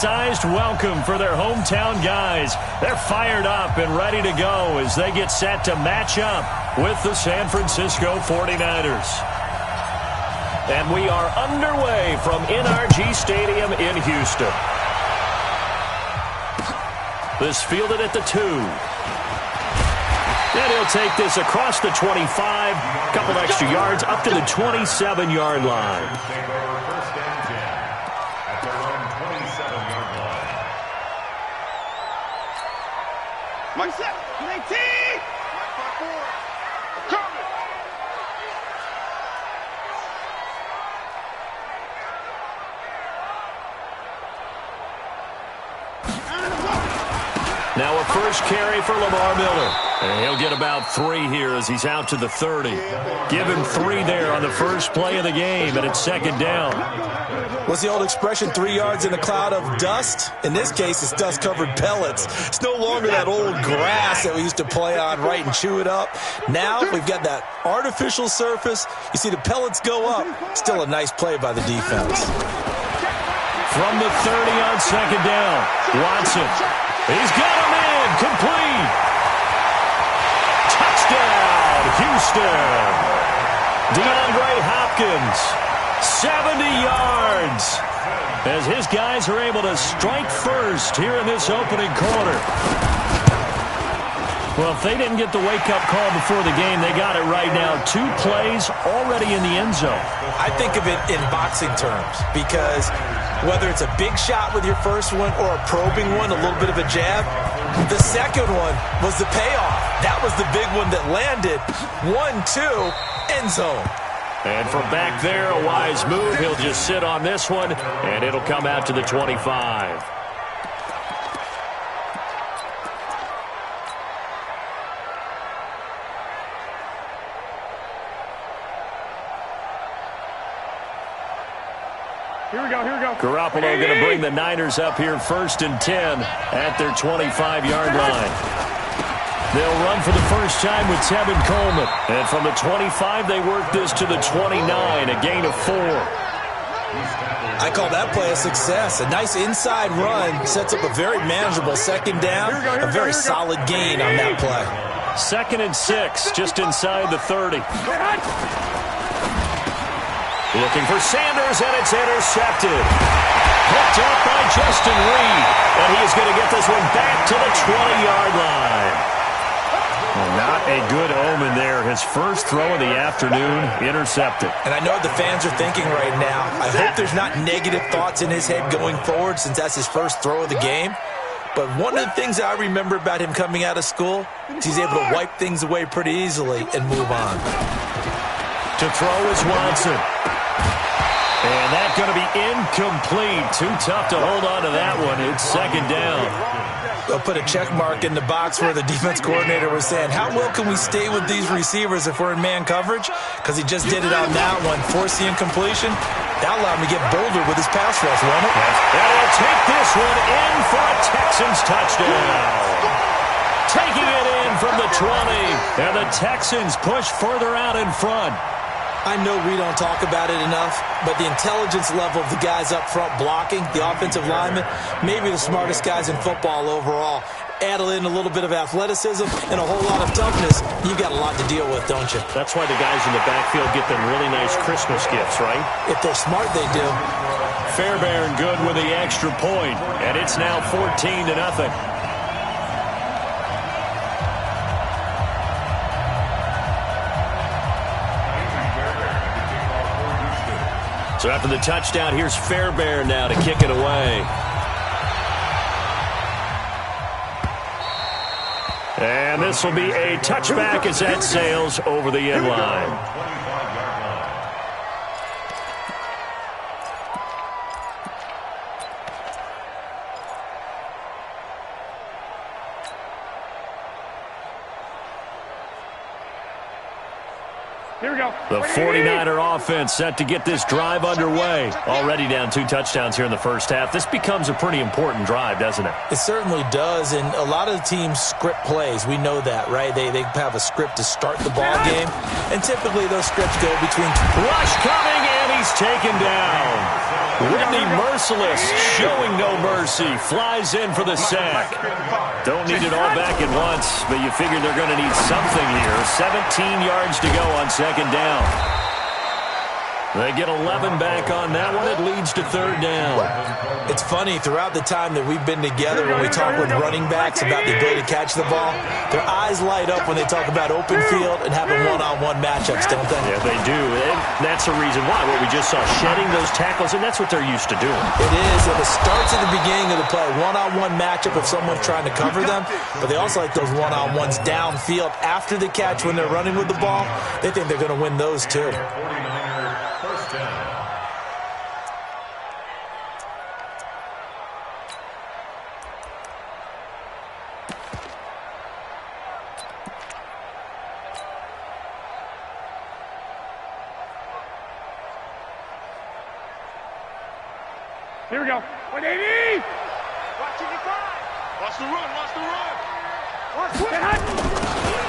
Sized welcome for their hometown guys. They're fired up and ready to go as they get set to match up with the San Francisco 49ers. And we are underway from NRG Stadium in Houston. This fielded at the 2. And he'll take this across the 25, a couple extra yards up to the 27-yard line. Mike set, 19! Coming! Now a first carry for Lamar Miller. And he'll get about 3 here as he's out to the 30. Give him 3 there on the first play of the game, and it's second down. What's the old expression, 3 yards in a cloud of dust? In this case, it's dust-covered pellets. It's no longer that old grass that we used to play on, right, and chew it up. Now we've got that artificial surface. You see the pellets go up. Still a nice play by the defense. From the 30 on second down, Watson. He's got him in, complete. Touchdown, Houston. DeAndre Hopkins, 70 yards. As his guys are able to strike first here in this opening quarter. Well, if they didn't get the wake-up call before the game, they got it right now. 2 plays already in the end zone. I think of it in boxing terms because whether it's a big shot with your first one or a probing one, a little bit of a jab, the second one was the payoff. That was the big one that landed. 1-2, end zone. And from back there, a wise move. He'll just sit on this one, and it'll come out to the 25. Here we go. Garoppolo going to bring the Niners up here first and 10 at their 25-yard line. They'll run for the first time with Tevin Coleman. And from the 25, they work this to the 29, a gain of 4. I call that play a success. A nice inside run sets up a very manageable second down. A very solid gain on that play. 2nd and 6, just inside the 30. Looking for Sanders, and it's intercepted. Picked up by Justin Reed. And he's going to get this one back to the 20-yard line. Well, not a good omen there. His first throw of the afternoon, intercepted. And I know what the fans are thinking right now. I hope there's not negative thoughts in his head going forward since that's his first throw of the game. But one of the things that I remember about him coming out of school is he's able to wipe things away pretty easily and move on. To throw is Watson. And that's going to be incomplete. Too tough to hold on to that one. It's second down. They'll put a check mark in the box where the defense coordinator was saying, how well can we stay with these receivers if we're in man coverage? Because he just did it on that one, forced the incompletion. That allowed him to get bolder with his pass rush, won't it? And he'll take this one in for a Texans touchdown. Taking it in from the 20. And the Texans push further out in front. I know we don't talk about it enough, but the intelligence level of the guys up front blocking, the offensive linemen, maybe the smartest guys in football overall. Add in a little bit of athleticism and a whole lot of toughness, you've got a lot to deal with, don't you? That's why the guys in the backfield get them really nice Christmas gifts, right? If they're smart, they do. Fairbairn good with the extra point, and it's now 14-0. So after the touchdown, here's Fairbairn now to kick it away. And this will be a touchback as that sails over the end line. Here we go. The 49er offense set to get this drive underway. Already down 2 touchdowns here in the first half. This becomes a pretty important drive, doesn't it? It certainly does, and a lot of the teams script plays. We know that, right? They have a script to start the ball game, and typically those scripts go between... Rush coming, and he's taken down. Whitney Merciless, showing no mercy, flies in for the sack. Don't need it all back at once, but you figure they're going to need something here. 17 yards to go on second down. They get 11 back on that one. It leads to third down. It's funny, throughout the time that we've been together, when we talk with running backs about the ability to catch the ball, their eyes light up when they talk about open field and having one-on-one matchups, don't they? Yeah, they do. And that's the reason why. What we just saw, shedding those tackles, and that's what they're used to doing. It is, and it starts at the beginning of the play. One-on-one matchup if someone's trying to cover them, but they also like those one-on-ones downfield after the catch when they're running with the ball. They think they're going to win those too. Here we go. 180. Watch the run.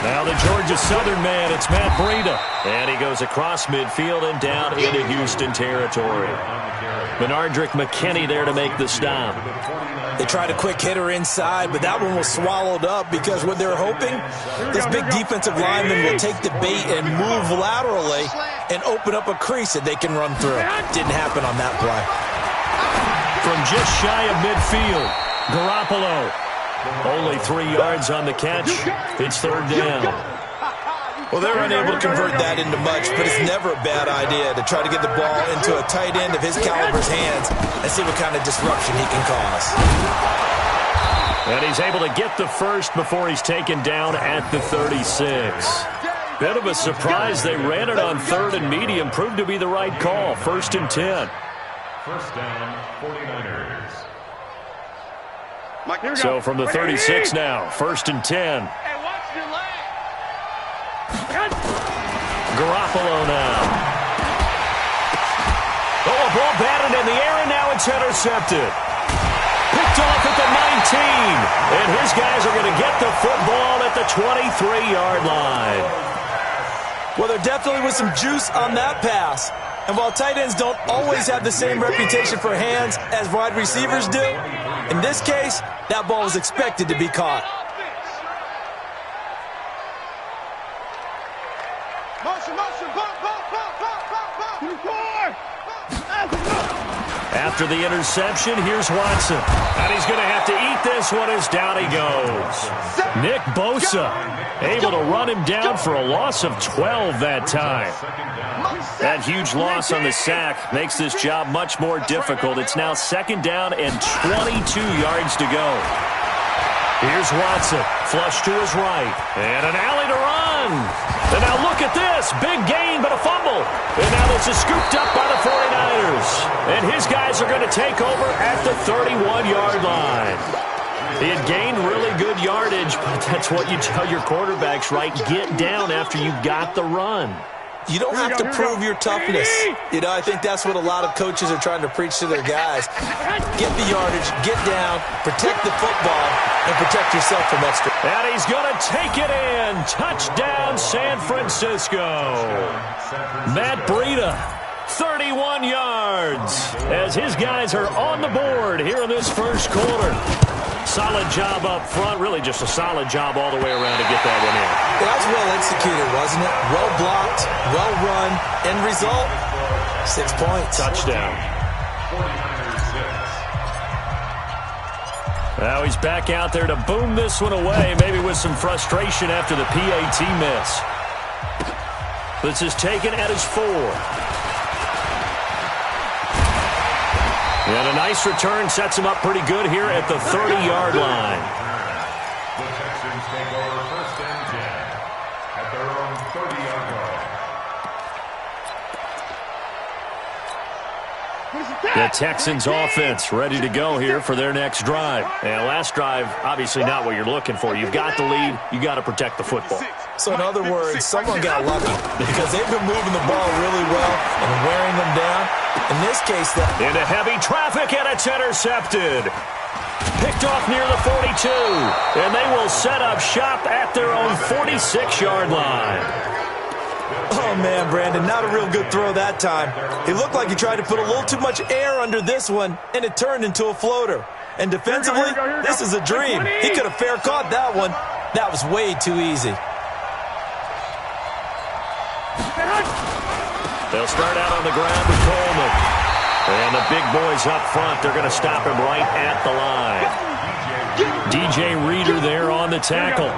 Now the Georgia Southern man, it's Matt Breida. And he goes across midfield and down into Houston territory. Benardrick McKinney there to make the stop. They tried a quick hitter inside, but that one was swallowed up because what they're hoping, this big defensive lineman will take the bait and move laterally and open up a crease that they can run through. Didn't happen on that play. From just shy of midfield, Garoppolo. Only 3 yards on the catch. It's third down. Well, they're unable to convert that into much, but it's never a bad idea to try to get the ball into a tight end of his caliber's hands and see what kind of disruption he can cause. And he's able to get the first before he's taken down at the 36. Bit of a surprise. They ran it on third and medium. Proved to be the right call. First and 10. First down, 49ers. So from the 36 now, first and 10. Hey, watch your leg. Garoppolo now. Oh, a ball batted in the air, and now it's intercepted. Picked off at the 19. And his guys are going to get the football at the 23-yard line. Well, there definitely was some juice on that pass. And while tight ends don't always have the same reputation for hands as wide receivers do, in this case, that ball was expected to be caught. After the interception, here's Watson. And he's going to have to eat this one as down he goes. Nick Bosa able to run him down for a loss of 12 that time. That huge loss on the sack makes this job much more difficult. It's now second down and 22 yards to go. Here's Watson, flush to his right, and an alley to run. And now look at this, big gain but a fumble. And now this is scooped up by the 49ers. And his guys are going to take over at the 31-yard line. He had gained really good yardage, but that's what you tell your quarterbacks, right? Get down after you got the run. You don't have to prove your toughness. You know, I think that's what a lot of coaches are trying to preach to their guys. Get the yardage, get down, protect the football, and protect yourself from extra. And he's going to take it in. Touchdown, San Francisco. Matt Breida, 31 yards, as his guys are on the board here in this first quarter. Solid job up front, really just a solid job all the way around to get that one in. That was well executed, wasn't it? Well blocked, well run. End result, 6 points. Touchdown. Now he's back out there to boom this one away, maybe with some frustration after the PAT miss. This is taken at his 4. And a nice return sets him up pretty good here at the 30-yard line. The Texans take over first and 10 at their own 30-yard line. The Texans offense ready to go here for their next drive. And last drive, obviously not what you're looking for. You've got the lead. You got to protect the football. So in other words, someone got lucky because they've been moving the ball really well and wearing them down. In this case, into heavy traffic, and it's intercepted. Picked off near the 42. And they will set up shop at their own 46-yard line. Oh, man, Brandon, not a real good throw that time. It looked like he tried to put a little too much air under this one, and it turned into a floater. And defensively, this is a dream. He could have fair caught that one. That was way too easy. They'll start out on the ground with Coleman. And the big boys up front, they're going to stop him right at the line. DJ Reader there on the tackle.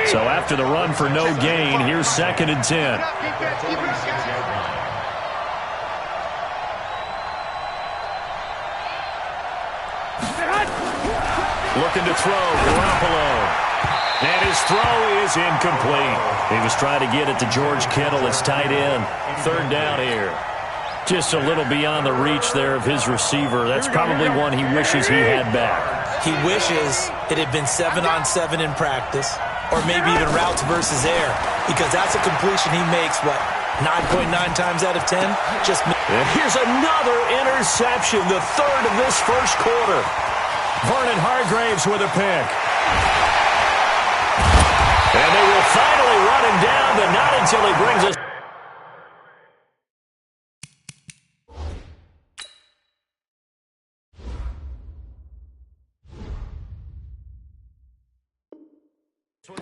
So after the run for no gain, here's 2nd and 10. Looking to throw, Garoppolo. And his throw is incomplete. He was trying to get it to George Kittle, his tight end. 3rd down here. Just a little beyond the reach there of his receiver. That's probably one he wishes he had back. He wishes it had been 7-on-7 in practice, or maybe even routes versus air, because that's a completion he makes, what, 9.9 times out of 10? And here's another interception, the 3rd of this first quarter. Vernon Hargraves with a pick. And they will finally run him down, but not until he brings us.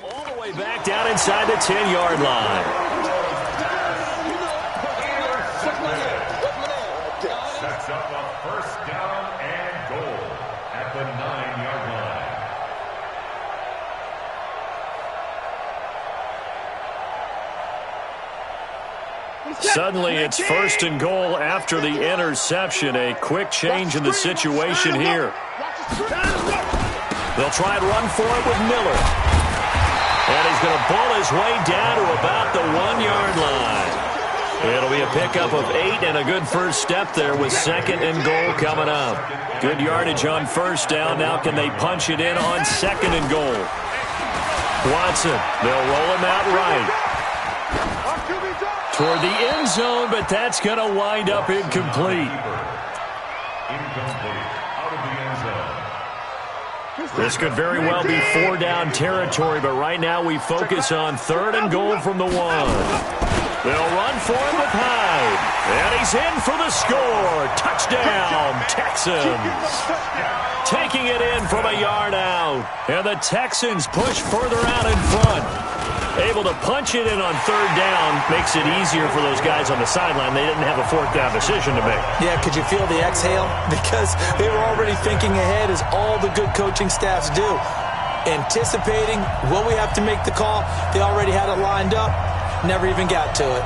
All the way back down inside the 10-yard line. Sets up a 1st down and goal at the 9-yard line. Suddenly it's 1st and goal after the interception. A quick change in the situation here. They'll try and run for it with Miller. And he's going to pull his way down to about the 1-yard line. It'll be a pickup of 8 and a good first step there with 2nd and goal coming up. Good yardage on 1st down. Now can they punch it in on 2nd and goal? Watson, they'll roll him out right. Toward the end zone, but that's going to wind up incomplete. Incomplete. Out of the end zone. This could very well be 4-down territory, but right now we focus on 3rd and goal from the 1. They'll run for him with Hyde. And he's in for the score. Touchdown, Texans. Taking it in from a yard out. And the Texans push further out in front. Able to punch it in on 3rd down. Makes it easier for those guys on the sideline. They didn't have a 4th down decision to make. Yeah, could you feel the exhale? Because they were already thinking ahead, as all the good coaching staffs do. Anticipating, will we have to make the call? They already had it lined up. Never even got to it.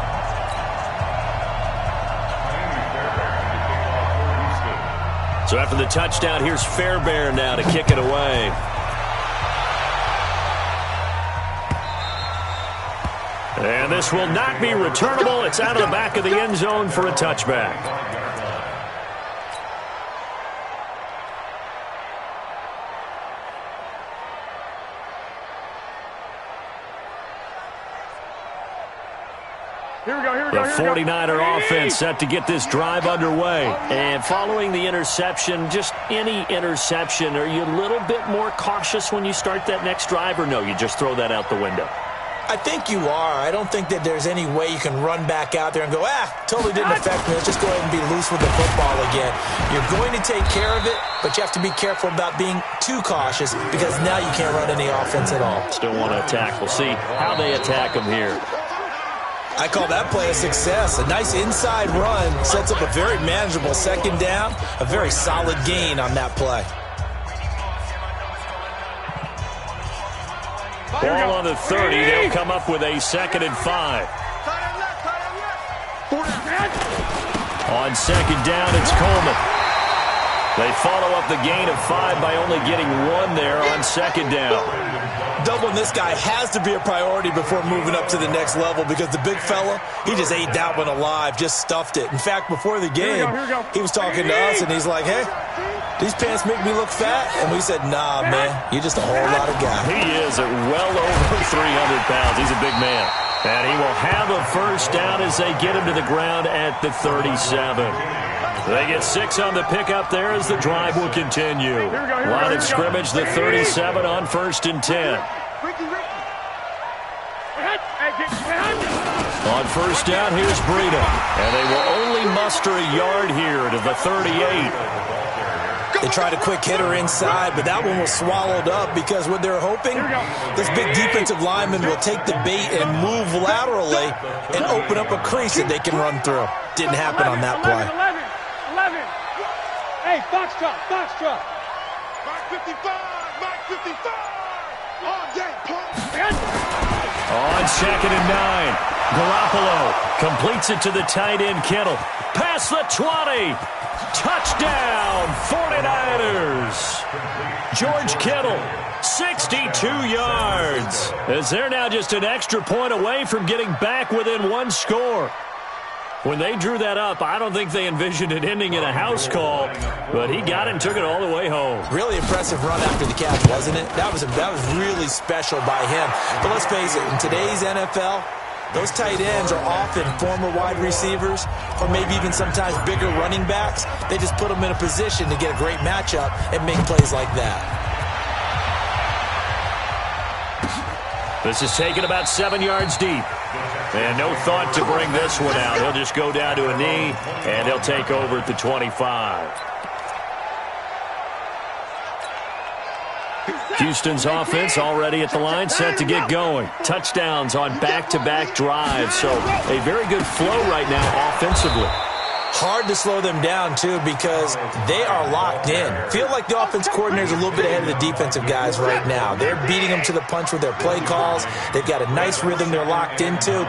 So after the touchdown, here's Fairbairn now to kick it away. And this will not be returnable. It's out of the back of the end zone for a touchback. The 49er offense set to get this drive underway. And following the interception, just any interception, are you a little bit more cautious when you start that next drive, or no, you just throw that out the window? I think you are. I don't think that there's any way you can run back out there and go, totally didn't affect me. Let's just go ahead and be loose with the football again. You're going to take care of it, but you have to be careful about being too cautious, because now you can't run any offense at all. Still want to attack. We'll see how they attack them here. I call that play a success. A nice inside run sets up a very manageable 2nd down, a very solid gain on that play. Ball on the 30. They'll come up with a 2nd and 5. On 2nd down, it's Coleman. They follow up the gain of 5 by only getting 1 there on 2nd down. Doubling this guy has to be a priority before moving up to the next level, because the big fella, he just ate that one alive, just stuffed it. In fact, before the game, he was talking to us, and he's like, hey, these pants make me look fat. And we said, nah, man, you're just a whole lot of guy. He is at well over 300 pounds. He's a big man. And he will have a 1st down as they get him to the ground at the 37. They get 6 on the pickup there as the drive will continue. Line of scrimmage, the 37 on 1st and 10. On first down, here's Breida. And they will only muster a yard here to the 38. They tried a quick hitter inside, but that one was swallowed up because what they're hoping, this big defensive lineman will take the bait and move laterally and open up a crease that they can run through. Didn't happen on that play. 11. Hey, box truck. Mark 55. On game, On 2nd and 9, Garoppolo completes it to the tight end Kittle. Past the 20. Touchdown, 49ers. George Kittle, 62 yards. As they're now just an extra point away from getting back within one score. When they drew that up, I don't think they envisioned it ending in a house call, but he got it and took it all the way home. Really impressive run after the catch, wasn't it? That was really special by him. But let's face it, in today's NFL, those tight ends are often former wide receivers or maybe even sometimes bigger running backs. They just put them in a position to get a great matchup and make plays like that. This is taken about 7 yards deep. And no thought to bring this one out. He'll just go down to a knee, and he'll take over at the 25. Houston's offense already at the line, set to get going. Touchdowns on back-to-back drives, so a very good flow right now offensively. Hard to slow them down, too, because they are locked in. Feel like the offense coordinator is a little bit ahead of the defensive guys right now. They're beating them to the punch with their play calls. They've got a nice rhythm they're locked into.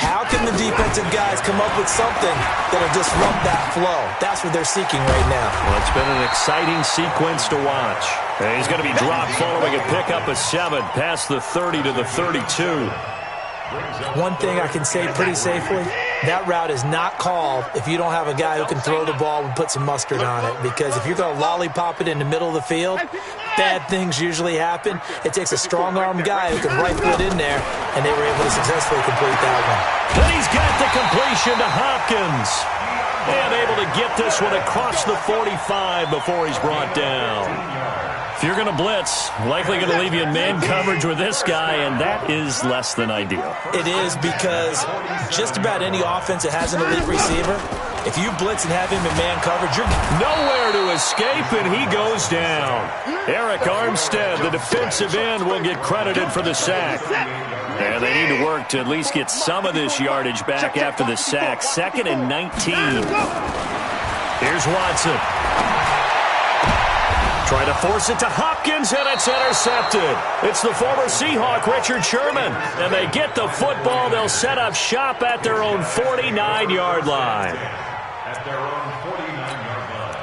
How can the defensive guys come up with something that'll disrupt that flow? That's what they're seeking right now. Well, it's been an exciting sequence to watch. And he's going to be dropped following a pickup of 7 past the 30 to the 32. One thing I can say pretty safely, that route is not called if you don't have a guy who can throw the ball and put some mustard on it. Because if you're going to lollipop it in the middle of the field, bad things usually happen. It takes a strong-arm guy who can rifle it in there, and they were able to successfully complete that one. Then he's got the completion to Hopkins. And able to get this one across the 45 before he's brought down. If you're going to blitz, likely going to leave you in man coverage with this guy, and that is less than ideal. It is, because just about any offense that has an elite receiver, if you blitz and have him in man coverage, you're nowhere to escape, and he goes down. Eric Armstead, the defensive end, will get credited for the sack. And they need to work to at least get some of this yardage back after the sack. 2nd and 19. Here's Watson. Trying to force it to Hopkins, and it's intercepted. It's the former Seahawk, Richard Sherman. And they get the football. They'll set up shop at their own 49-yard line. At their own 49-yard line.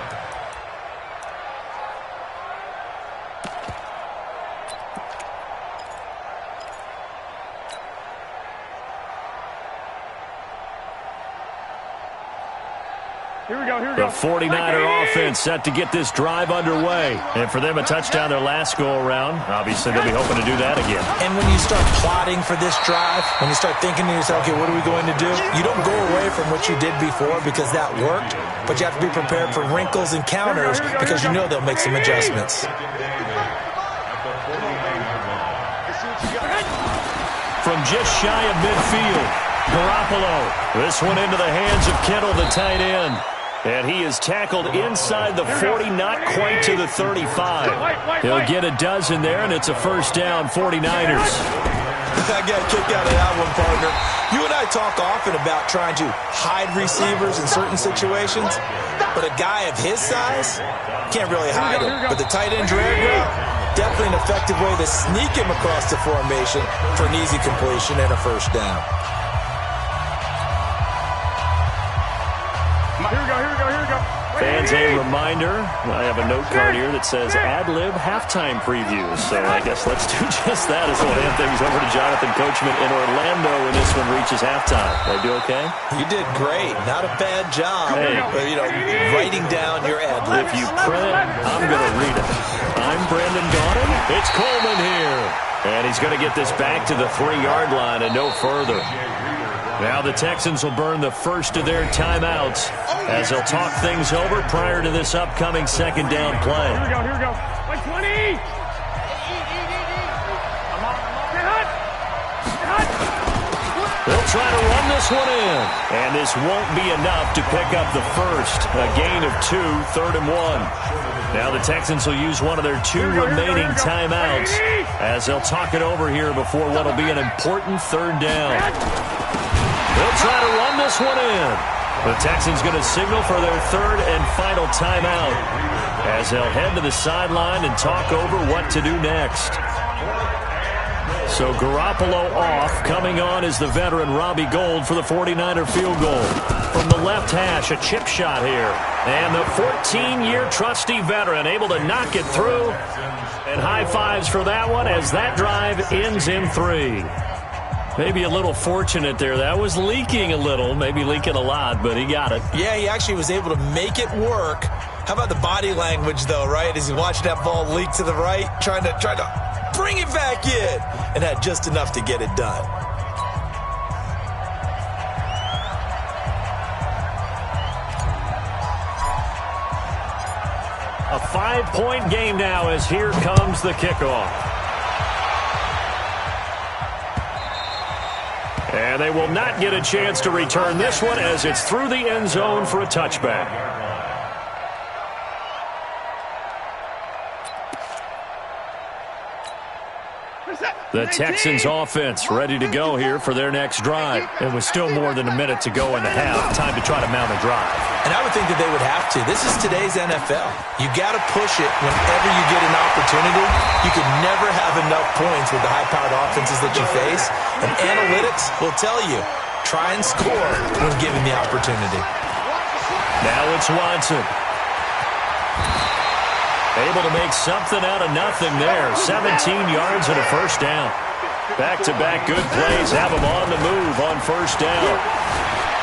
Here we go. The 49er offense set to get this drive underway. And for them, a touchdown their last go-around. Obviously, they'll be hoping to do that again. And when you start plotting for this drive, when you start thinking to yourself, okay, what are we going to do? You don't go away from what you did before because that worked, but you have to be prepared for wrinkles and counters because you know they'll make some adjustments. From just shy of midfield, Garoppolo. This one into the hands of Kittle, the tight end. And he is tackled inside the 40, not quite to the 35. He'll get a dozen there, and it's a first down, 49ers. I got a kick out of that one, partner. You and I talk often about trying to hide receivers in certain situations, but a guy of his size can't really hide him. But the tight end drag route, definitely an effective way to sneak him across the formation for an easy completion and a first down. Here we go. Fans, a reminder, I have a note card here that says ad-lib halftime previews. So I guess let's do just that as we'll hand things over to Jonathan Coachman in Orlando when this one reaches halftime. Did I do okay? You did great. Not a bad job. Hey. Writing down your ad-lib. If you print it, I'm going to read it. I'm Brandon Gaudin. It's Coleman here. And he's going to get this back to the 3-yard line and no further. Now the Texans will burn the first of their timeouts as they'll talk things over prior to this upcoming second down play. Here we go. Like 20. Get hot. They'll try to run this one in. And this won't be enough to pick up the first. A gain of 2, 3rd and 1. Now the Texans will use one of their 2 remaining timeouts as they'll talk it over here before what will be an important 3rd down. They'll try to run this one in. The Texans going to signal for their 3rd and final timeout as they'll head to the sideline and talk over what to do next. So Garoppolo off. Coming on is the veteran Robbie Gould for the 49er field goal. From the left hash, a chip shot here. And the 14-year trusty veteran able to knock it through. And high fives for that one as that drive ends in 3. Maybe a little fortunate there. That was leaking a little, maybe leaking a lot, but he got it. Yeah, he actually was able to make it work. How about the body language, though, right? As he watched that ball leak to the right, trying to bring it back in, and had just enough to get it done. A 5-point game now as here comes the kickoff. And they will not get a chance to return this one as it's through the end zone for a touchback. The Texans offense ready to go here for their next drive. And with still more than a minute to go in the half, time to try to mount a drive. And I would think that they would have to. This is today's NFL. You got to push it whenever you get an opportunity. You can never have enough points with the high-powered offenses that you face. And analytics will tell you, try and score when given the opportunity. Now it's Watson. Able to make something out of nothing there. 17 yards and a first down. Back-to-back good plays have him on the move on first down.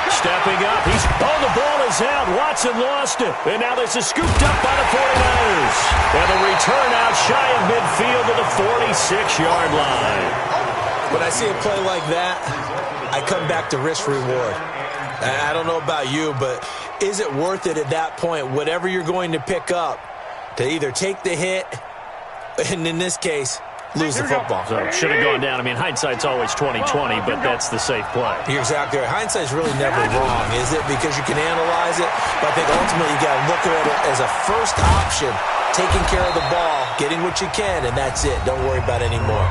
Stepping up. The ball is out. Watson lost it. And now this is scooped up by the 49ers. And the return out shy of midfield to the 46-yard line. When I see a play like that, I come back to risk-reward. I don't know about you, but is it worth it at that point, whatever you're going to pick up, to either take the hit, and in this case, lose the football? So it should have gone down. I mean, hindsight's always 20/20, but that's the safe play. You're exactly right. Hindsight's really never wrong, is it? Because you can analyze it, but I think ultimately you got to look at it as a first option, taking care of the ball, getting what you can, and that's it. Don't worry about any more.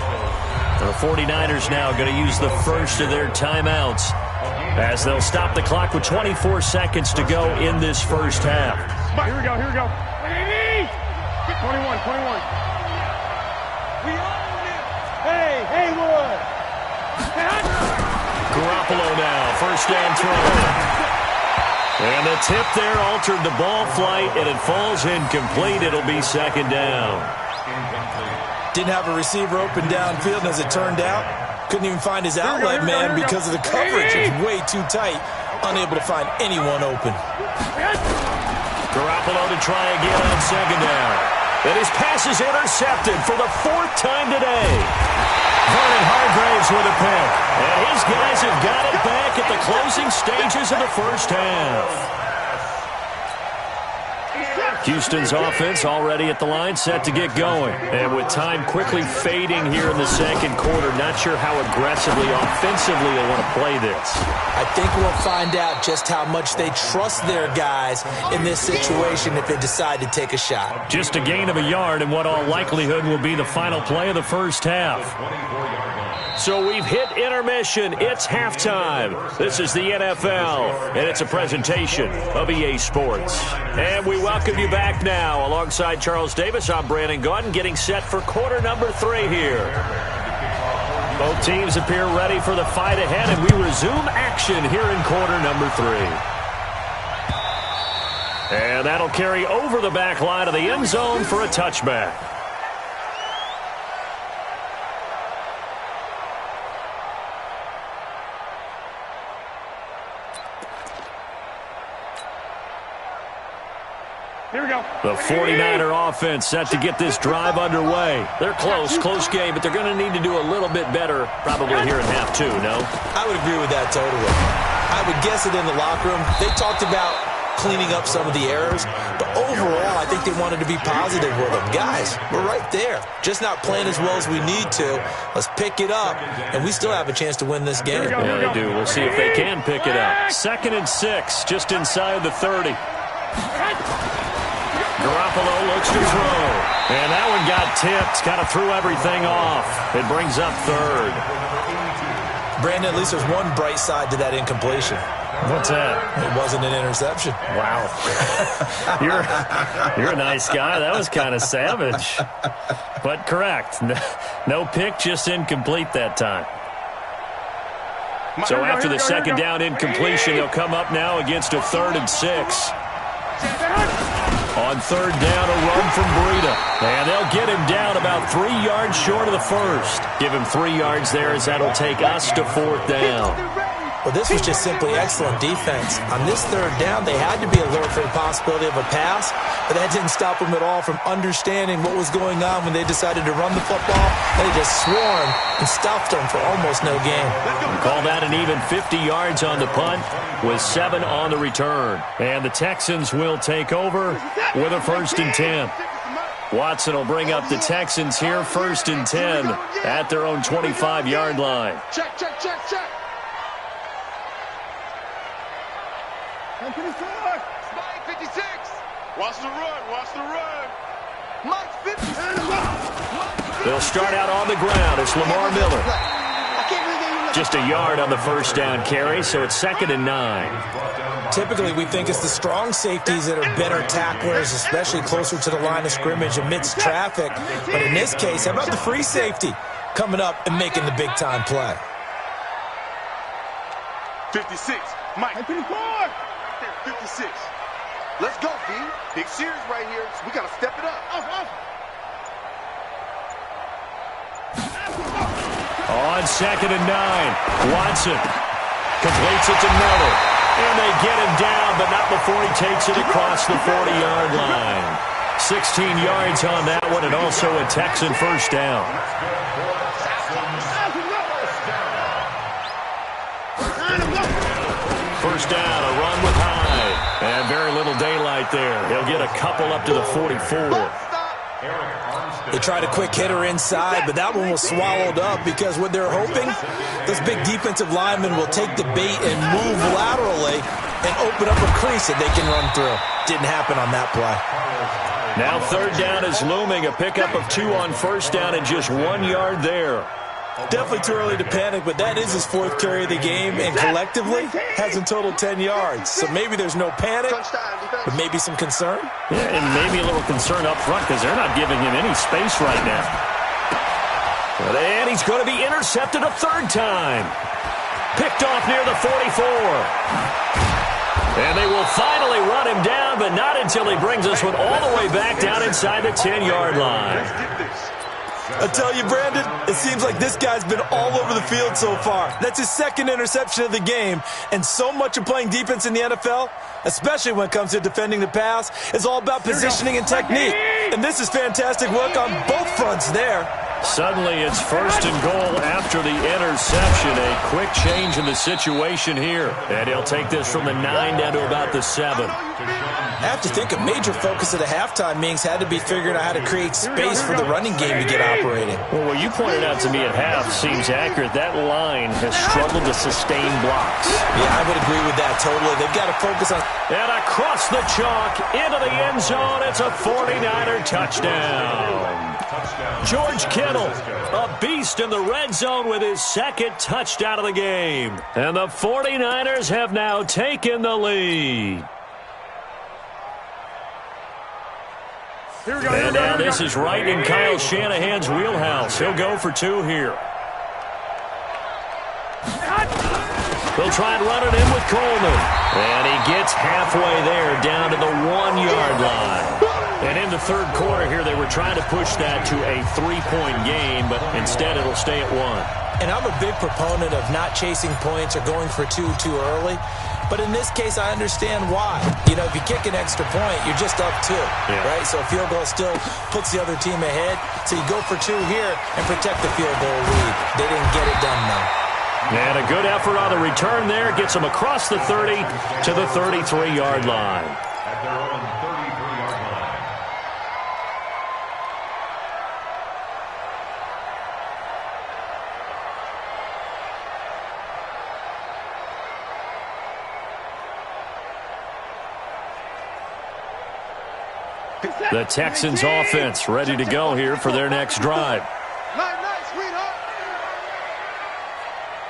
The 49ers now going to use the first of their timeouts as they'll stop the clock with 24 seconds to go in this first half. Here we go, here we go. 21. Hey, Haywood. Garoppolo now, first down throw. And the tip there altered the ball flight, and it falls incomplete. It'll be second down. Didn't have a receiver open downfield, and as it turned out, couldn't even find his outlet man because of the coverage. It's way too tight, unable to find anyone open. Garoppolo to try again on second down. And his pass is intercepted for the 4th time today. Vernon Hargraves with a pick. And his guys have got it back at the closing stages of the first half. Houston's offense already at the line, set to get going. And with time quickly fading here in the second quarter, not sure how aggressively, offensively they want to play this. I think we'll find out just how much they trust their guys in this situation if they decide to take a shot. Just a gain of a yard in what all likelihood will be the final play of the first half. So we've hit intermission. It's halftime. This is the NFL, and it's a presentation of EA Sports. And we welcome you back now. Alongside Charles Davis, I'm Brandon Gaudin, getting set for quarter number 3 here. Both teams appear ready for the fight ahead, and we resume action here in quarter number 3. And that'll carry over the back line of the end zone for a touchback. Here we go. The 49er offense set to get this drive underway. They're close game, but they're going to need to do a little bit better probably here in half 2, no? I would agree with that totally. I would guess it in the locker room. They talked about cleaning up some of the errors. But overall, I think they wanted to be positive with them. Guys, we're right there. Just not playing as well as we need to. Let's pick it up, and we still have a chance to win this game. Yeah, they do. We'll see if they can pick it up. 2nd and 6, just inside the 30. Garoppolo looks to throw. And that one got tipped. Kind of threw everything off. It brings up 3rd. Brandon, at least there's one bright side to that incompletion. What's that? It wasn't an interception. Wow. You're a nice guy. That was kind of savage. But correct. No pick, just incomplete that time. So after the 2nd down incompletion, they'll come up now against a 3rd and 6. On 3rd down, a run from Breida. And they'll get him down about 3 yards short of the 1st. Give him 3 yards there as that'll take us to 4th down. Well, this was just simply excellent defense. On this 3rd down, they had to be alert for the possibility of a pass, but that didn't stop them at all from understanding what was going on when they decided to run the football. They just swarmed and stuffed them for almost no gain. Call that an even 50 yards on the punt with 7 on the return. And the Texans will take over with a 1st and 10. Watson will bring up the Texans here, 1st and 10 at their own 25-yard line. Check. Mike 56. Watch the run. Mike 56. They'll start out on the ground. It's Lamar Miller. Just a yard on the 1st down carry, so it's 2nd and 9. Typically, we think it's the strong safeties that are better tacklers, especially closer to the line of scrimmage amidst traffic. But in this case, how about the free safety coming up and making the big-time play? 56. Mike. 56. Let's go, B. Big series right here, so we got to step it up. On 2nd and 9, Watson completes it to Miller. And they get him down, but not before he takes it across the 40-yard line. 16 yards on that one, and also a Texan 1st down. First down, a run with Hyde. And very little daylight there. He'll get a couple up to the 44. They tried a quick hitter inside, but that one was swallowed up because what they're hoping, those big defensive linemen will take the bait and move laterally and open up a crease that they can run through. Didn't happen on that play. Now 3rd down is looming. A pickup of 2 on 1st down and just 1 yard there. Definitely too early to panic, but that is his 4th carry of the game, and collectively has in total 10 yards. So maybe there's no panic, but maybe some concern. Yeah, and maybe a little concern up front because they're not giving him any space right now. And he's going to be intercepted a 3rd time. Picked off near the 44. And they will finally run him down, but not until he brings this one all the way back down inside the 10-yard line. I tell you, Brandon, it seems like this guy's been all over the field so far. That's his 2nd interception of the game, and so much of playing defense in the NFL, especially when it comes to defending the pass, is all about positioning and technique. And this is fantastic work on both fronts there. Suddenly it's 1st and goal after the interception. A quick change in the situation here. And he'll take this from the 9 down to about the 7. I have to think a major focus of the halftime meetings had to be figuring out how to create space for the running game to get operating. Well, what you pointed out to me at half seems accurate. That line has struggled to sustain blocks. Yeah, I would agree with that totally. They've got to focus on... And across the chalk, into the end zone, it's a 49er touchdown. George Kittle, a beast in the red zone with his 2nd touchdown of the game. And the 49ers have now taken the lead. And now this is right in Kyle Shanahan's wheelhouse. He'll go for 2 here. They'll try and run it in with Coleman. And he gets halfway there down to the 1-yard line. And in the 3rd quarter here, they were trying to push that to a 3-point game, but instead it'll stay at 1. And I'm a big proponent of not chasing points or going for 2 too early. But in this case, I understand why. You know, if you kick an extra point, you're just up 2, right? So a field goal still puts the other team ahead. So you go for 2 here and protect the field goal lead. They didn't get it done, though. And a good effort on the return there. Gets them across the 30 to the 33-yard line. At their own 33-yard line. The Texans offense ready to go here for their next drive. Night, sweetheart.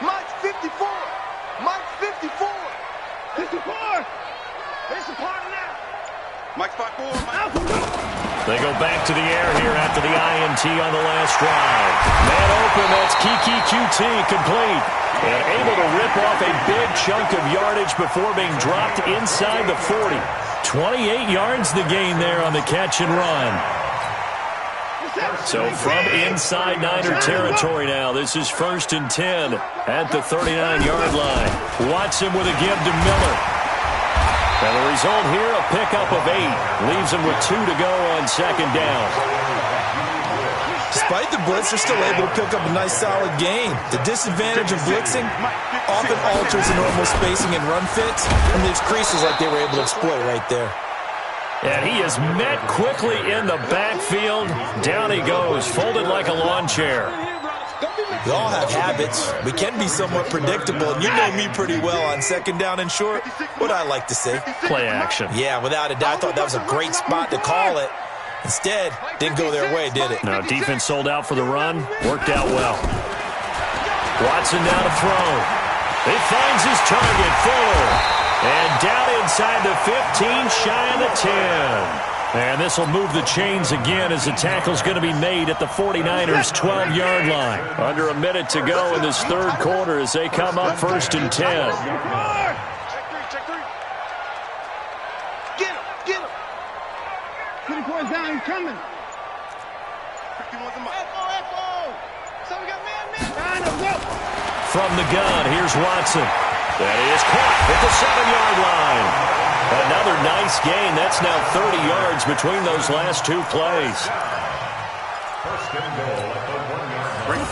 Mike's 54. Mike's 54. 54. It's a party now. Mike's 54. They go back to the air here after the INT on the last drive. Man open, that's Kiki QT complete. And able to rip off a big chunk of yardage before being dropped inside the 40. 28 yards the gain there on the catch and run. So from inside Niner territory now, this is 1st and 10 at the 39-yard line. Watson with a give to Miller. And the result here, a pickup of 8. Leaves them with 2 to go on second down. Despite the blitz, they're still able to pick up a nice, solid gain. The disadvantage of blitzing often alters the normal spacing and run fits, and leaves creases like they were able to exploit right there. And he is met quickly in the backfield. Down he goes, folded like a lawn chair. We all have habits. We can be somewhat predictable, and you know me pretty well on second down and short. What I like to say. Play action. Yeah, without a doubt, I thought that was a great spot to call it. Instead, didn't go their way, did it? Now, defense sold out for the run. Worked out well. Watson now to throw. He finds his target, Fuller. And down inside the 15, shy of the 10. And this will move the chains again as the tackle's going to be made at the 49ers' 12-yard line. Under a minute to go in this third quarter as they come up 1st and 10. Down, he's coming. From the gun, here's Watson. That is caught at the 7-yard line. Another nice gain. That's now 30 yards between those last 2 plays. First and goal at the 1-yard line.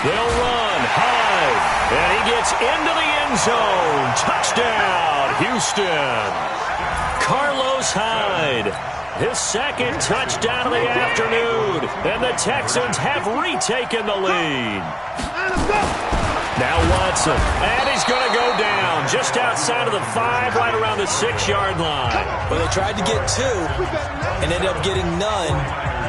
They'll run high, and he gets into the end zone. Touchdown, Houston. Carlos Hyde, his second touchdown of the afternoon, and the Texans have retaken the lead. Now Watson, and he's going to go down just outside of the 5, right around the 6-yard line. Well, they tried to get 2 and ended up getting none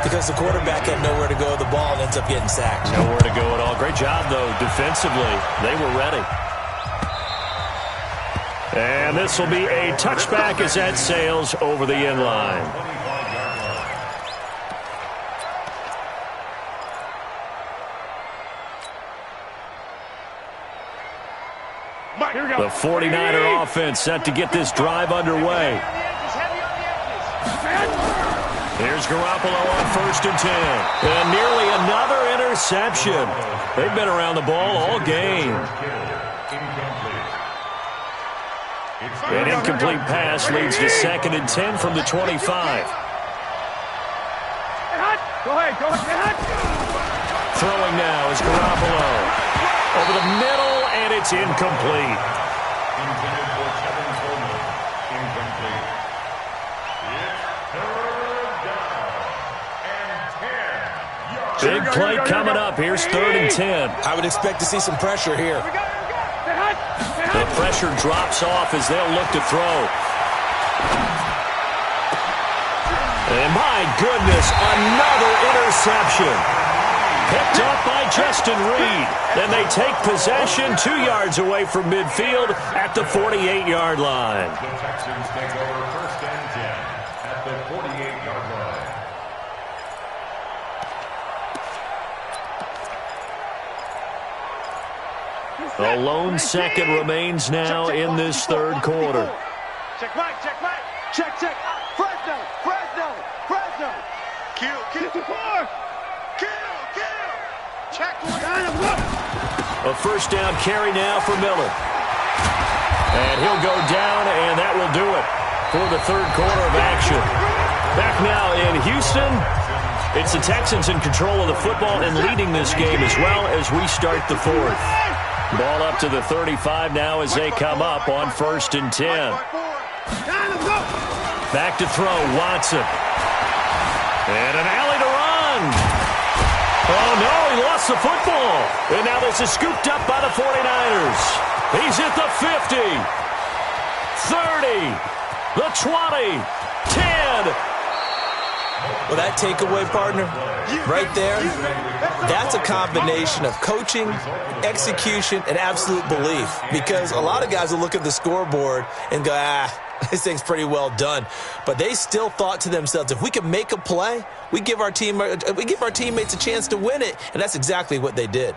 because the quarterback had nowhere to go with the ball and ends up getting sacked. Nowhere to go at all. Great job, though, defensively. They were ready. And this will be a touchback as that sails over the end line. The 49er offense set to get this drive underway. Here's Garoppolo on 1st and 10. And nearly another interception. They've been around the ball all game. An incomplete pass leads to 2nd and 10 from the 25. Go ahead. Throwing now is Garoppolo. Over the middle, and it's incomplete. Intended for Kevin Coleman. Incomplete. It's third down and 10 yards. Big play coming up. Here's 3rd and 10. I would expect to see some pressure here. The pressure drops off as they'll look to throw. And my goodness, another interception. Picked up by Justin Reed. Then they take possession 2 yards away from midfield at the 48-yard line. The Texans take over 1st and 10 at the 48-yard line. A lone second remains now in this third quarter. Check Mike. Check. Fresno. Kill. Check. A first down carry now for Miller. And he'll go down, and that will do it for the third quarter of action. Back now in Houston, It's the Texans in control of the football and leading this game as well as we start the fourth. Ball up to the 35 now as they come up on 1st and 10. Back to throw, Watson. And an alley to run. Oh, no, he lost the football. And now this is scooped up by the 49ers. He's at the 50, 30, the 20, 10. Well, that takeaway, partner, right there, that's a combination of coaching, execution, and absolute belief. Because a lot of guys will look at the scoreboard and go, this thing's pretty well done. But they still thought to themselves, if we can make a play, we give our teammates a chance to win it. And that's exactly what they did.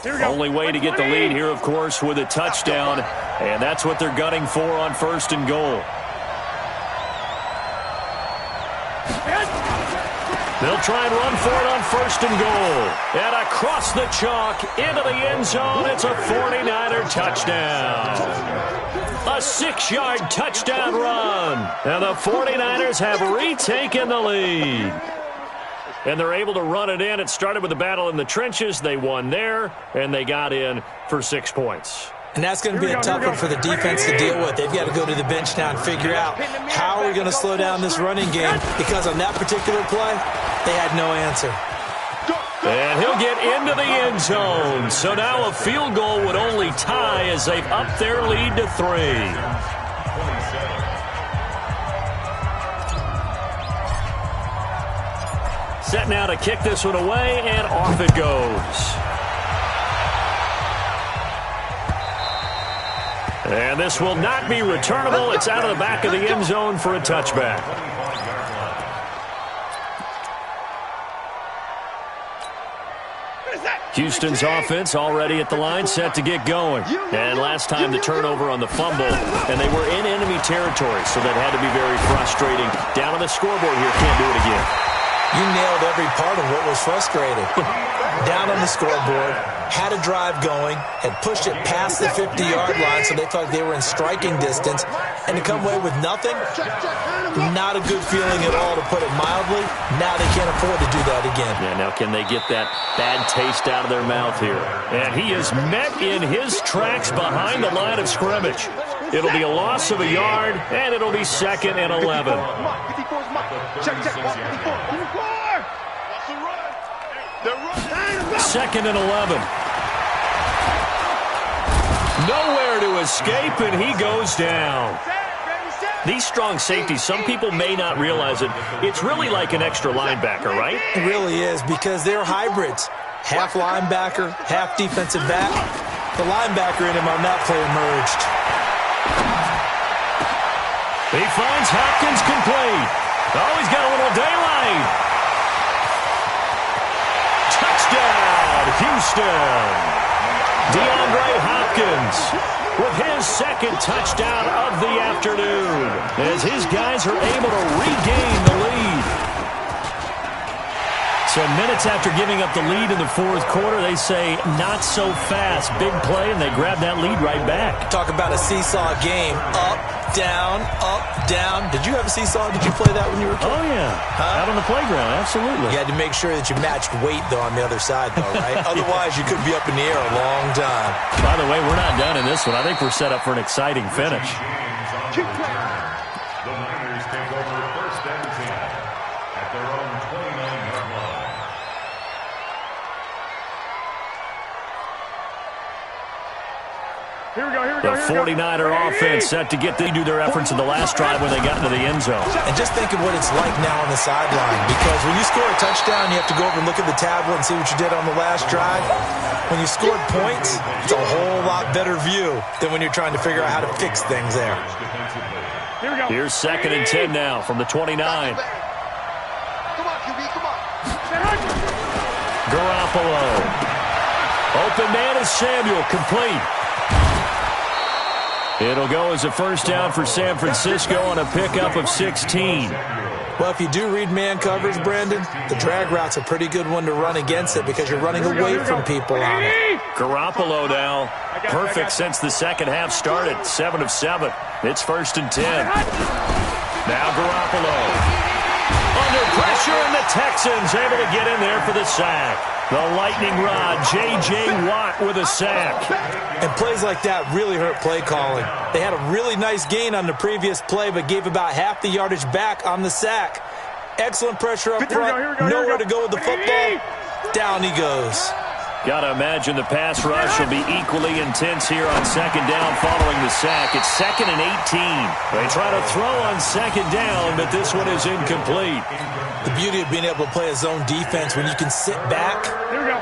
Only way to get the lead here, of course, with a touchdown. And that's what they're gunning for on 1st and goal. They'll try and run for it on 1st and goal. And across the chalk into the end zone. It's a 49er touchdown. A 6-yard touchdown run. And the 49ers have retaken the lead. And they're able to run it in. It started with a battle in the trenches. They won there, and they got in for 6 points. And that's going to be a tough one for the defense to deal with. They've got to go to the bench now and figure out how are we going to slow down this running game, because on that particular play, they had no answer. And he'll get into the end zone. So now a field goal would only tie as they've upped their lead to 3. Set now to kick this one away, and off it goes. And this will not be returnable. It's out of the back of the end zone for a touchback. Houston's offense already at the line, set to get going. And last time the turnover on the fumble, and they were in enemy territory, so that had to be very frustrating. Down on the scoreboard here, can't do it again. You nailed every part of what was frustrating. Down on the scoreboard, had a drive going, had pushed it past the 50-yard line, so they thought they were in striking distance, and to come away with nothing, not a good feeling at all, to put it mildly. Now they can't afford to do that again. Yeah, now can they get that bad taste out of their mouth here? And he is met in his tracks behind the line of scrimmage. It'll be a loss of a yard, and it'll be 2nd and 11. Second and 11. Nowhere to escape, and he goes down. These strong safeties, some people may not realize it. It's really like an extra linebacker, right? It really is, because they're hybrids. Half linebacker, half defensive back. The linebacker in him on that play emerged. He finds Hopkins complete. Oh, he's got a little daylight. Touchdown, Houston. DeAndre Hopkins with his 2nd touchdown of the afternoon, as his guys are able to regain the lead. So minutes after giving up the lead in the 4th quarter, they say, not so fast. Big play, and they grab that lead right back. Talk about a seesaw game. Up, down, up, down. Did you have a seesaw? Did you play that when you were a kid? Oh, yeah. Out on the playground, absolutely. You had to make sure that you matched weight, though, on the other side, though, right? Otherwise, you could be up in the air a long time. By the way, we're not done in this one. I think we're set up for an exciting finish. The Niners take over 1st and 10 at their own 29-yard line. Here we go, here we The go. 49er offense set to get do their efforts in the last drive when they got into the end zone. And just think of what it's like now on the sideline, because when you score a touchdown, you have to go over and look at the tablet and see what you did on the last drive. When you scored points, it's a whole lot better view than when you're trying to figure out how to fix things there. Here we go. Here's 2nd and 10 now from the 29. Come on, QB, come on. Garoppolo. Open man is Samuel, complete. It'll go as a 1st down for San Francisco on a pickup of 16. Well, if you do read man coverage, Brandon, the drag route's a pretty good one to run against it, because you're running away from people on it. Garoppolo now, perfect since the second half started, 7 of 7. It's 1st and 10. Now Garoppolo. Under pressure, and the Texans able to get in there for the sack. The lightning rod, J.J. Watt with a sack. And plays like that really hurt play calling. They had a really nice gain on the previous play, but gave about half the yardage back on the sack. Excellent pressure up front. Nowhere to go with the football. Down he goes. Got to imagine the pass rush will be equally intense here on second down following the sack. It's 2nd and 18. They try to throw on second down, but this one is incomplete. The beauty of being able to play a zone defense when you can sit back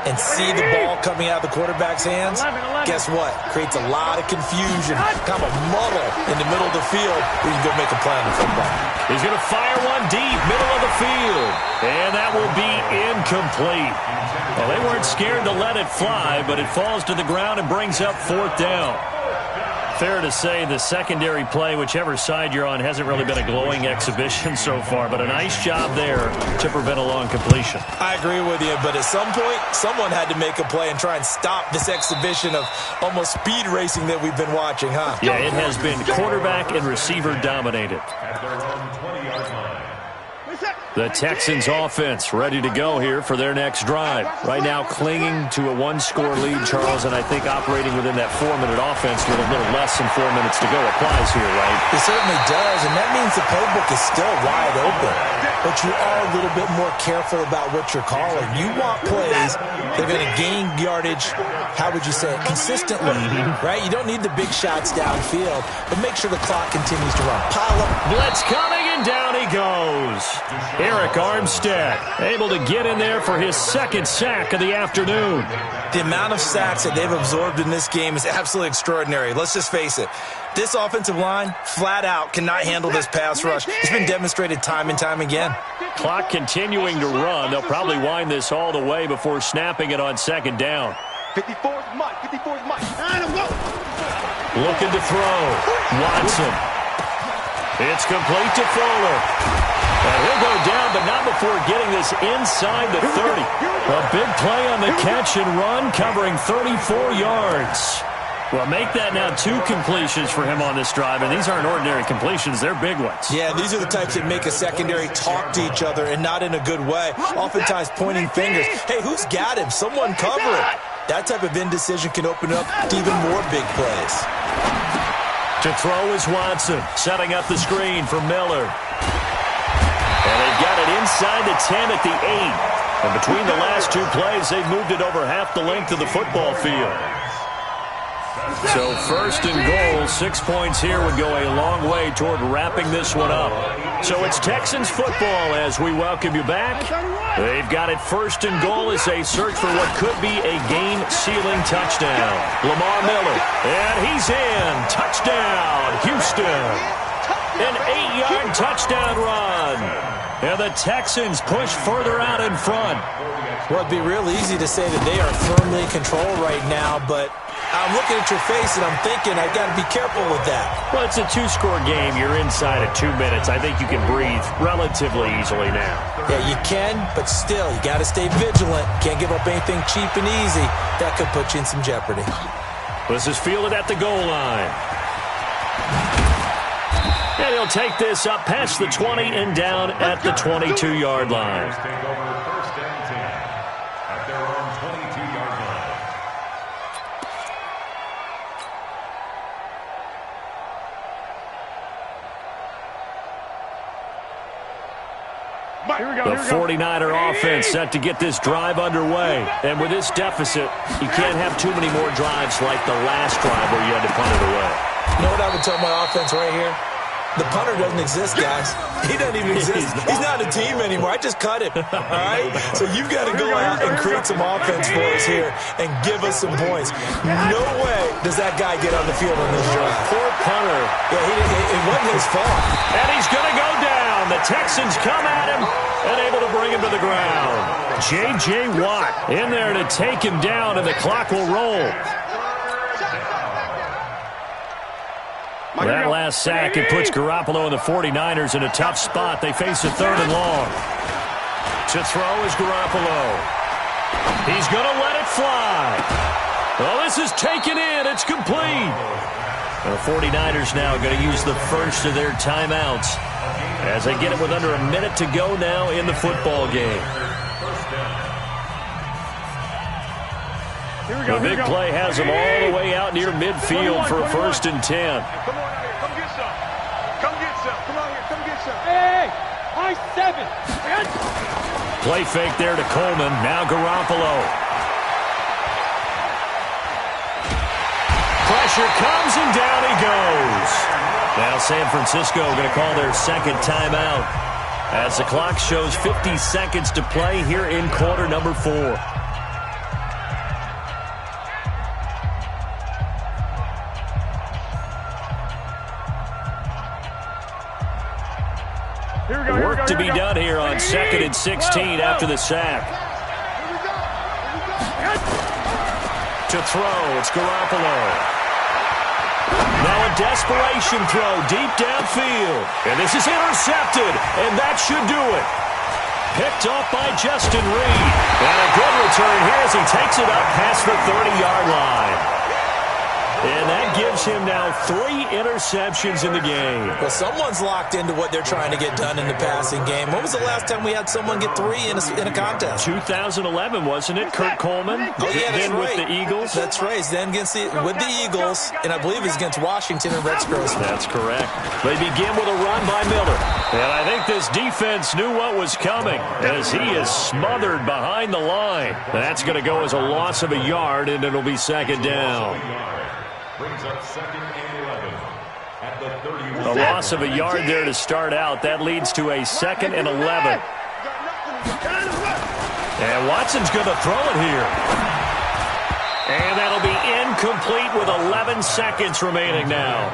and see the ball coming out of the quarterback's hands, guess what? Creates a lot of confusion, kind of a muddle in the middle of the field where you can go make a play on the football. He's going to fire one deep, middle of the field, and that will be incomplete. Well, they weren't scared to let it fly, but it falls to the ground and brings up 4th down. Fair to say the secondary play, whichever side you're on, hasn't really been a glowing exhibition so far, but a nice job there to prevent a long completion. I agree with you, but at some point, someone had to make a play and try and stop this exhibition of almost speed racing that we've been watching, huh? Yeah, it has been quarterback and receiver dominated. At their own 20-yard line. The Texans offense ready to go here for their next drive. Right now clinging to a one-score lead, Charles, and I think operating within that 4-minute offense with a little less than 4 minutes to go applies here, right? It certainly does, and that means the playbook is still wide open. But you are a little bit more careful about what you're calling. You want plays that are going to gain yardage, how would you say it, consistently, right? You don't need the big shots downfield, but make sure the clock continues to run. Pile up. Blitz coming, and down he goes. Eric Armstead able to get in there for his 2nd sack of the afternoon. The amount of sacks that they've absorbed in this game is absolutely extraordinary. Let's just face it. This offensive line, flat out, cannot handle this pass rush. It's been demonstrated time and time again. Clock continuing to run. They'll probably wind this all the way before snapping it on 2nd down. 54's Mike. 54's Mike. Looking to throw. Watson. It's complete to Fuller. And he'll go down, but not before getting this inside the 30. A big play on the catch and run, covering 34 yards. Well, make that now 2 completions for him on this drive, and these aren't ordinary completions. They're big ones. Yeah, these are the types that make a secondary talk to each other, and not in a good way. Oftentimes pointing fingers. Hey, who's got him? Someone cover it. That type of indecision can open up to even more big plays. To throw is Watson, setting up the screen for Miller. And they've got it inside the 10 at the 8. And between the last 2 plays, they've moved it over half the length of the football field. So 1st and goal, 6 points here would go a long way toward wrapping this one up. So it's Texans football as we welcome you back. They've got it 1st and goal as they search for what could be a game-sealing touchdown. Lamar Miller, and he's in. Touchdown, Houston. An 8-yard touchdown run. And the Texans push further out in front. Well, it'd be real easy to say that they are firmly in control right now, but I'm looking at your face and I'm thinking I got to be careful with that. Well, it's a 2-score game. You're inside at 2 minutes. I think you can breathe relatively easily now. Yeah, you can, but still, you got to stay vigilant. Can't give up anything cheap and easy. That could put you in some jeopardy. This is fielded at the goal line. And he'll take this up past the 20 and down at the 22-yard line. Take over 1st and 10 at their own 22-yard line. The 49er offense set to get this drive underway. And with this deficit, you can't have too many more drives like the last drive where you had to punt it away. You know what I would tell my offense right here? The punter doesn't exist, guys. He doesn't even exist. He's not a team anymore. I just cut him, all right? So you've got to go out and create some offense for us here and give us some points. No way does that guy get on the field on this drive. Poor punter. Yeah, it wasn't his fault. And he's going to go down. The Texans come at him and able to bring him to the ground. J.J. Watt in there to take him down, and the clock will roll. That last sack, it puts Garoppolo and the 49ers in a tough spot. They face a 3rd and long. To throw is Garoppolo. He's going to let it fly. Well, this is taken in. It's complete. The 49ers now going to use the first of their timeouts as they get it with under a minute to go now in the football game. The big play has them all the way out near midfield for a 1st and 10. Come on out here. Come get some. Come get some. Come on here. Come get some. Hey, high 7. Play fake there to Coleman. Now Garoppolo. Pressure comes and down he goes. Now San Francisco going to call their second timeout as the clock shows 50 seconds to play here in quarter number 4. Work to be done here on 2nd and 16 after the sack. To throw, it's Garoppolo. Now a desperation throw deep downfield. And this is intercepted, and that should do it. Picked off by Justin Reed. And a good return here as he takes it up past the 30-yard line. And that gives him now 3 interceptions in the game. Well, someone's locked into what they're trying to get done in the passing game. When was the last time we had someone get 3 in a contest? 2011, wasn't it? Kurt Coleman? Oh, yeah, that's then right. with the Eagles? That's right. Then with the Eagles, and I believe it's against Washington and Rex Grossman. That's correct. They begin with a run by Miller. And I think this defense knew what was coming as he is smothered behind the line. That's going to go as a loss of a yard, and it'll be 2nd down. Brings up 2nd and 11 at the 31. A loss of a yard there to start out. That leads to a 2nd and 11. And Watson's going to throw it here. And that'll be incomplete with 11 seconds remaining now.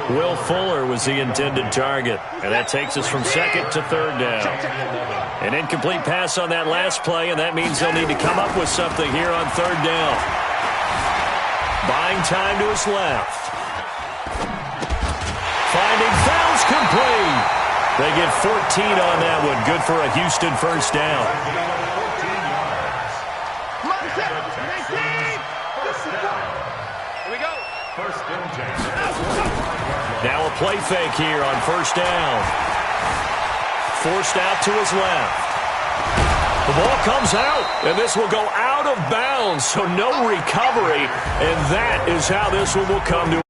Will Fuller was the intended target. And that takes us from 2nd to 3rd down. An incomplete pass on that last play, and that means they'll need to come up with something here on 3rd down. Buying time to his left. Finding fouls complete. They get 14 on that one. Good for a Houston 1st down. Here we go. 1st and 10. Now a play fake here on 1st down. Forced out to his left. The ball comes out, and this will go out of bounds, so no recovery, and that is how this one will come to